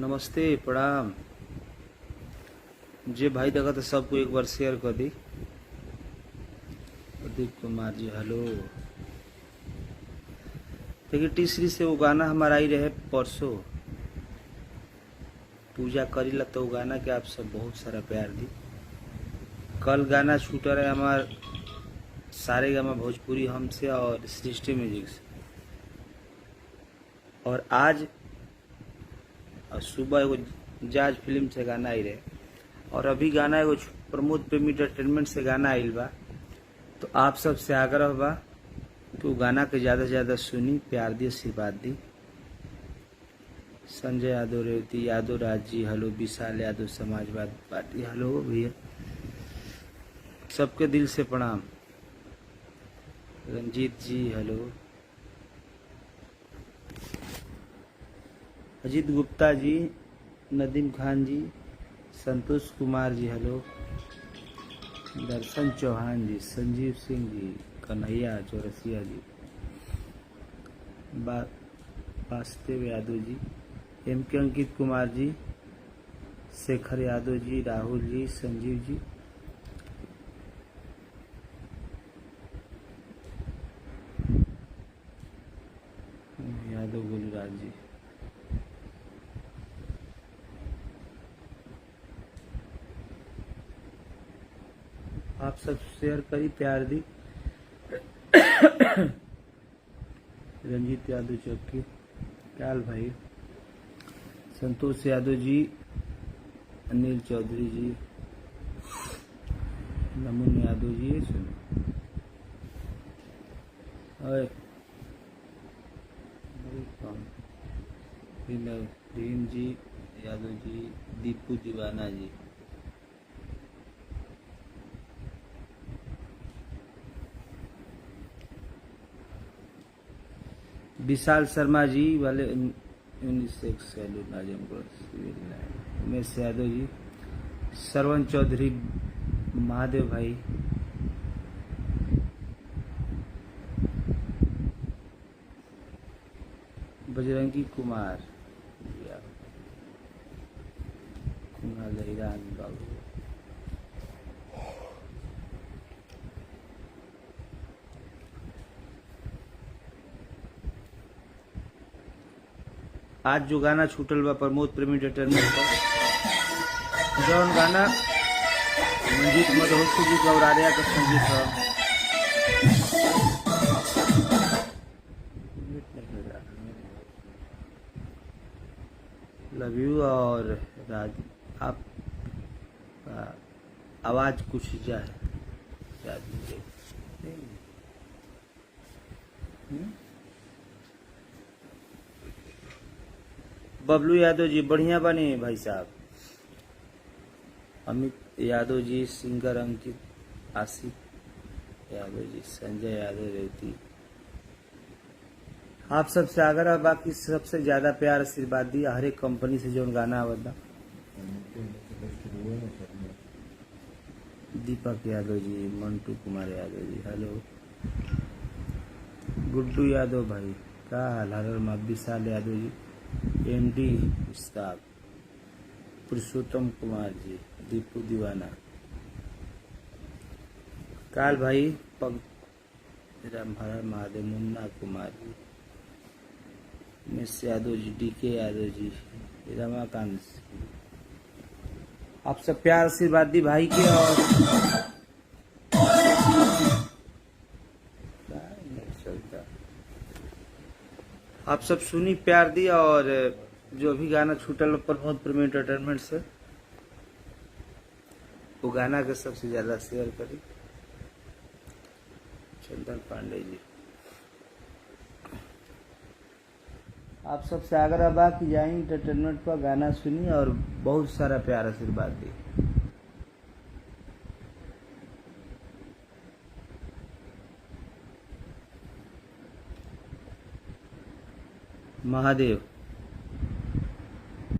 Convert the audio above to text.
नमस्ते प्रणाम। जे भाई देखा तो सबको एक बार शेयर कर दी। प्रदीप कुमार जी हेलो। देखिए तीसरी से वो गाना हमारा आई रहे परसों पूजा करीला, तो वो गाना के आप सब बहुत सारा प्यार दी। कल गाना छूटा रहे हमार सारे गामा भोजपुरी हमसे और सृष्टि म्यूजिक से, और आज और सुबह एगो जाज फिल्म से गाना आई रहे, और अभी गाना एगो प्रमोद प्रेमी एंटरटेनमेंट से गाना आइल बा। तो आप सब से आग्रह बा कि वो गाना के ज़्यादा से ज़्यादा सुनी, प्यार दी, आशीर्वाद दी। संजय यादव, रेवती यादव, राज जी हेलो, विशाल यादव समाजवाद पार्टी हेलो भैया, सबके दिल से प्रणाम। रंजीत जी हेलो, अजीत गुप्ता जी, नदीम खान जी, संतोष कुमार जी हेलो, दर्शन चौहान जी, संजीव सिंह जी, कन्हैया चौरसिया जी, वासुदेव यादव जी, एम के अंकित कुमार जी, शेखर यादव जी, राहुल जी, संजीव जी, यादव गुलराज जी, आप सब शेयर करी, प्यार दी। रंजीत यादव चौकी, क्या भाई, संतोष यादव जी, अनिल चौधरी जी, नमून यादव जी, सुनो भीम जी यादव जी, दीपू दीवाना जी, विशाल शर्मा जी वाले उमेश यादव जी, श्रवण चौधरी, महादेव भाई, बजरंगी कुमार, कुणाल ईरान बाबू, आज जो गाना छूटल बा प्रमोद प्रेमी एंटरटेनमेंट पर, जौन गाना मंजीत मधोसी जी का और आर्या का संगीत है, लव यू और राज, आप आवाज कुछ जाए याद मुझे। बबलू यादव जी बढ़िया बने भाई साहब। अमित यादव जी, सिंगर अंकित, आसिफ यादव जी, संजय यादव, रेवती, आप सबसे आग्रह बाकी सबसे ज्यादा प्यार आशीर्वाद दी। हर एक कंपनी से जो गाना आवता, दीपक यादव जी, मंटू कुमार यादव जी हेलो, गुड्डू यादव भाई का हाल, हर विशाल यादव जी, एमडी स्टाफ, पुरुषोत्तम कुमार जी, दीपू दीवाना, काल भाई, पग रामहर महादेव, मुन्ना कुमार जी, मिस यादव जी, डीके यादव जी, रमाकांत, आप सब प्यार आशीर्वाद दी भाई के। और आप सब सुनी, प्यार दी, और जो भी गाना छूटल प्रमोद प्रेमी एंटरटेनमेंट से, वो गाना के सबसे ज्यादा शेयर करी। चंदन पांडे जी, आप सबसे आग्रह बा कि जाई एंटरटेनमेंट पर गाना सुनी और बहुत सारा प्यार आशीर्वाद दी। महादेव।